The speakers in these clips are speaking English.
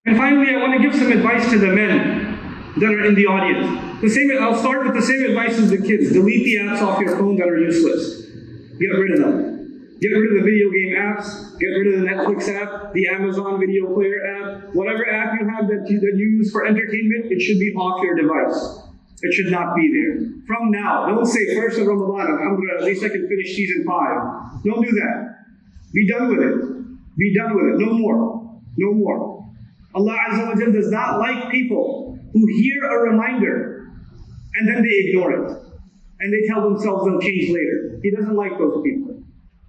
And finally, I want to give some advice to the men that are in the audience. I'll start with the same advice as the kids. Delete the apps off your phone that are useless. Get rid of them. Get rid of the video game apps. Get rid of the Netflix app, the Amazon video player app. Whatever app you have that you use for entertainment, it should be off your device. It should not be there. From now, don't say first of Ramadan, alhamdulillah, at least I can finish season 5. Don't do that. Be done with it. Be done with it. No more. No more. Allah Azza wa Jal does not like people who hear a reminder and then they ignore it. And they tell themselves they'll change later. He doesn't like those people.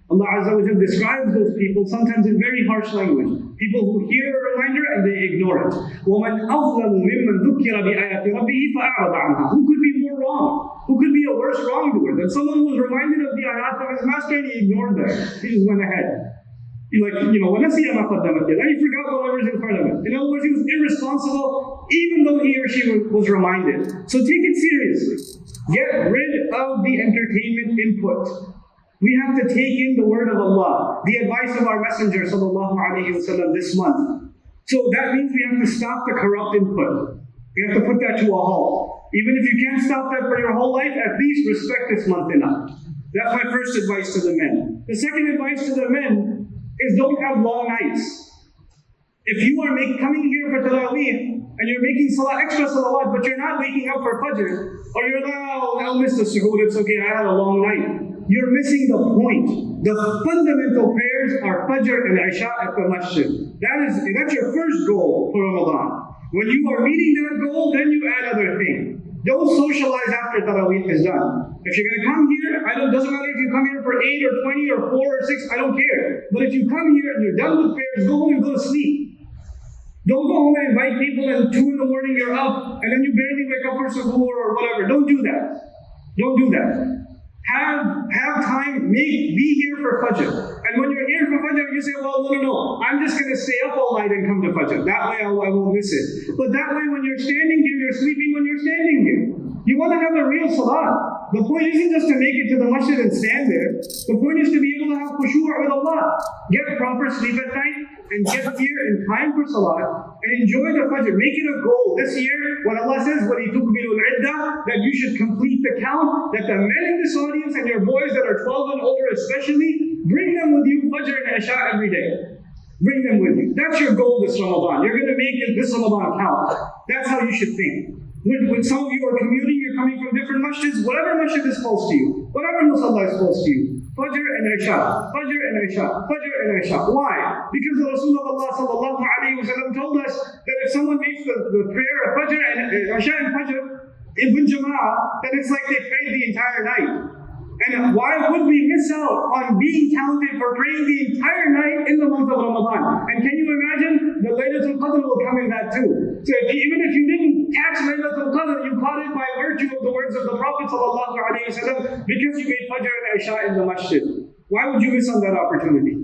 Allah Azza wa Jal describes those people sometimes in very harsh language. People who hear a reminder and they ignore it. وَمَنْ أَظْلَمُ مِمَّنْ ذُكِّرَ بِآيَاتِ رَبِّهِ فَأَعْرَضَ عَنْهَا. Who could be more wrong? Who could be a worse wrongdoer than someone who was reminded of the ayat of his master and he ignored them? He just went ahead. وَنَسِيَ مَا قَدَّمَتْ يَدَيْهِ. And he forgot whatever's in front of him. In other words, he was irresponsible even though he or she was reminded. So take it seriously. Get rid of the entertainment input. We have to take in the word of Allah, the advice of our Messenger sallallahu alaihi wasallam this month. So that means we have to stop the corrupt input. We have to put that to a halt. Even if you can't stop that for your whole life, at least respect this month enough. That's my first advice to the men. The second advice to the men is don't have long nights. If you are coming here for Taraweeh and you're making extra salawat, but you're not waking up for Fajr, or you're like, oh, I'll miss the suhoor, it's okay, I had a long night. You're missing the point. The fundamental prayers are Fajr and Isha at the masjid. That's your first goal for Ramadan. When you are meeting that goal, then you add other things. Don't socialize after Taraweeh is done. If you're going to come here, it doesn't matter if you come here for 8 or 20 or 4 or 6, I don't care. But if you come here and you're done with prayers, go home and go to sleep. Don't go home and invite people and 2 in the morning you're up and then you barely wake up for suhoor or whatever. Don't do that. Don't do that. Have time, be here for Fajr. And when you're here for Fajr, you say, well, no, I'm just going to stay up all night and come to Fajr. That way I won't miss it. But that way when you're standing here, you're sleeping when you're standing here. You want to have a real salah. The point isn't just to make it to the masjid and stand there. The point is to be able to have khushu' with Allah. Get proper sleep at night and get here in time for salah and enjoy the Fajr. Make it a goal. This year, when Allah says, وَلِتُكْمِلُوا الْعِدَّةِ, that you should complete the count, that the men in this audience and your boys that are 12 and older especially, bring them with you Fajr and Isha every day. Bring them with you. That's your goal this Ramadan. You're going to make this Ramadan count. That's how you should think. When some of you are commuting, you're coming from different masjids, whatever masjid is close to you, whatever musalla is close to you, Fajr and Isha, Fajr and Isha, Fajr and Isha. Why? Because the Rasulullah sallallahu alayhi wa sallam told us that if someone makes the prayer of Fajr and Isha and Fajr in Jama'ah, then it's like they prayed the entire night. And why would we miss out on being counted for praying the entire night in the month of Ramadan? And can you imagine? The Laylatul Qadr will come in that too. So even if you didn't catch Laylatul Qadr, you caught it by virtue of the words of the Prophet ﷺ because you made Fajr and Isha in the masjid. Why would you miss on that opportunity?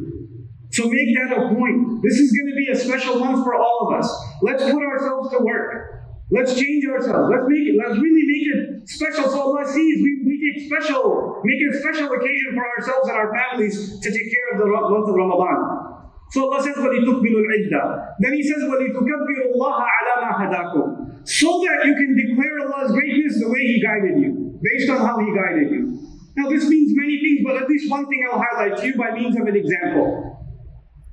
So make that a point. This is going to be a special month for all of us. Let's put ourselves to work. Let's change ourselves. Let's really make it special so Allah sees we make a special occasion for ourselves and our families to take care of the month of Ramadan. So Allah says, وَلِتُكْمِلُوا الْعِدَّةِ. Then He says, وَلِتُكَبِّرُوا اللَّهَ عَلَى مَا هَدَاكُمْ. So that you can declare Allah's greatness the way He guided you, based on how He guided you. Now this means many things, but at least one thing I'll highlight to you by means of an example.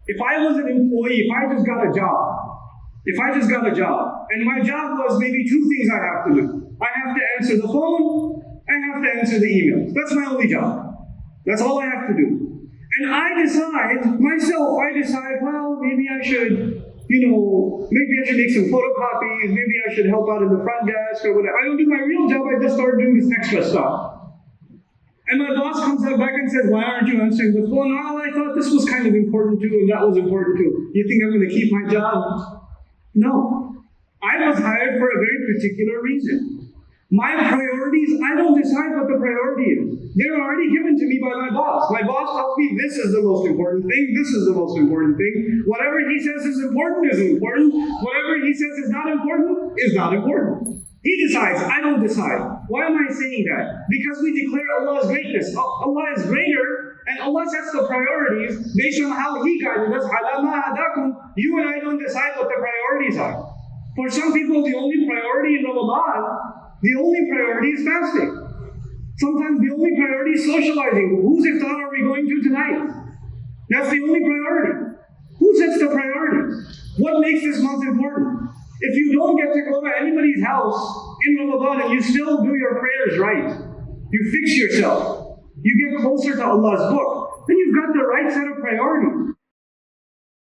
If I was an employee, if I just got a job, and my job was maybe 2 things I have to do. I have to answer the phone, I have to answer the emails. That's my only job. That's all I have to do. And I decide, well, maybe I should make some photocopies, maybe I should help out in the front desk or whatever. I don't do my real job, I just start doing this extra stuff. And my boss comes back and says, why aren't you answering the phone? Oh, I thought this was kind of important too, and that was important too. You think I'm going to keep my job? No. I was hired for a very particular reason. My priorities, I don't decide what the priority is. They're already given to me by my boss. My boss tells me this is the most important thing, this is the most important thing. Whatever he says is important is important. Whatever he says is not important is not important. He decides, I don't decide. Why am I saying that? Because we declare Allah's greatness. Allah is greater, and Allah sets the priorities based on how He guided us. You and I don't decide what the priorities For some people, the only priority in Ramadan, the only priority is fasting. Sometimes the only priority is socializing. Whose iftar are we going to tonight? That's the only priority. Who sets the priorities? What makes this month important? If you don't get to go to anybody's house in Ramadan and you still do your prayers right, you fix yourself, you get closer to Allah's book, then you've got the right set of priorities.